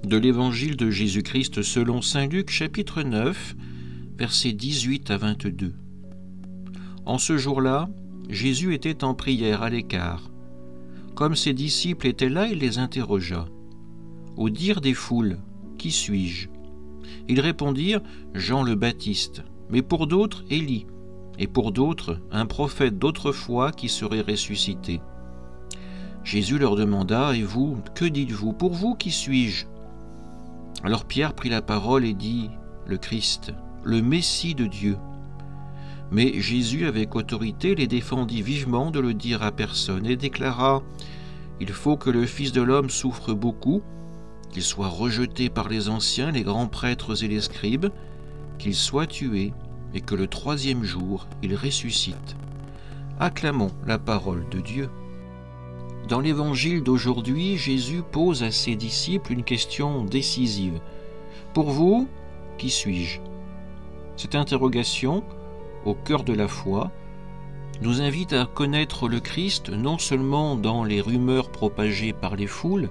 De l'Évangile de Jésus-Christ selon saint Luc, chapitre 9, versets 18 à 22. En ce jour-là, Jésus était en prière à l'écart. Comme ses disciples étaient là, il les interrogea. Au dire des foules, « Qui suis-je » Ils répondirent, « Jean le Baptiste », mais pour d'autres, Élie, et pour d'autres, un prophète d'autrefois qui serait ressuscité. Jésus leur demanda, « Et vous, que dites-vous? Pour vous, qui suis-je » Alors Pierre prit la parole et dit, « Le Christ, le Messie de Dieu. » Mais Jésus, avec autorité, les défendit vivement de le dire à personne et déclara, « Il faut que le Fils de l'homme souffre beaucoup, qu'il soit rejeté par les anciens, les grands prêtres et les scribes, qu'il soit tué et que le troisième jour il ressuscite. » Acclamons la parole de Dieu. Dans l'évangile d'aujourd'hui, Jésus pose à ses disciples une question décisive. « Pour vous, qui suis-je » Cette interrogation, au cœur de la foi, nous invite à connaître le Christ non seulement dans les rumeurs propagées par les foules,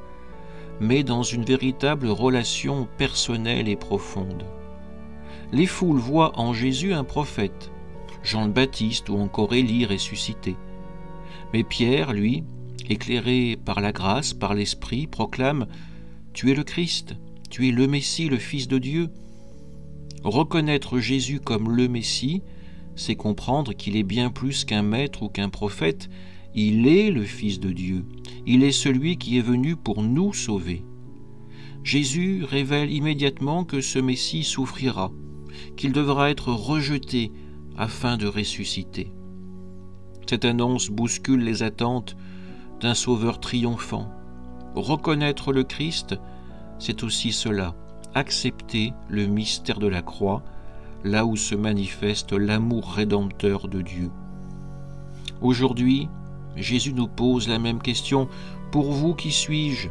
mais dans une véritable relation personnelle et profonde. Les foules voient en Jésus un prophète, Jean le Baptiste ou encore Élie ressuscité. Mais Pierre, lui, éclairé par la grâce, par l'Esprit, proclame « Tu es le Christ, tu es le Messie, le Fils de Dieu ». Reconnaître Jésus comme le Messie, c'est comprendre qu'il est bien plus qu'un maître ou qu'un prophète. Il est le Fils de Dieu. Il est celui qui est venu pour nous sauver. Jésus révèle immédiatement que ce Messie souffrira, qu'il devra être rejeté afin de ressusciter. Cette annonce bouscule les attentes d'un sauveur triomphant. Reconnaître le Christ, c'est aussi cela, accepter le mystère de la croix, là où se manifeste l'amour rédempteur de Dieu. Aujourd'hui, Jésus nous pose la même question. Pour vous, qui suis-je?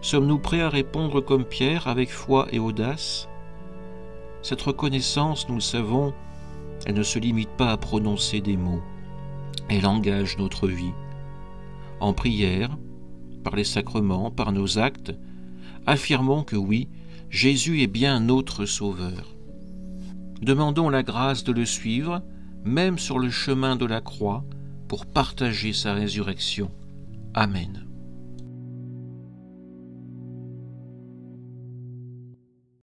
Sommes-nous prêts à répondre comme Pierre, avec foi et audace? Cette reconnaissance, nous le savons, elle ne se limite pas à prononcer des mots. Elle engage notre vie. En prière, par les sacrements, par nos actes, affirmons que oui, Jésus est bien notre Sauveur. Demandons la grâce de le suivre, même sur le chemin de la croix, pour partager sa résurrection. Amen.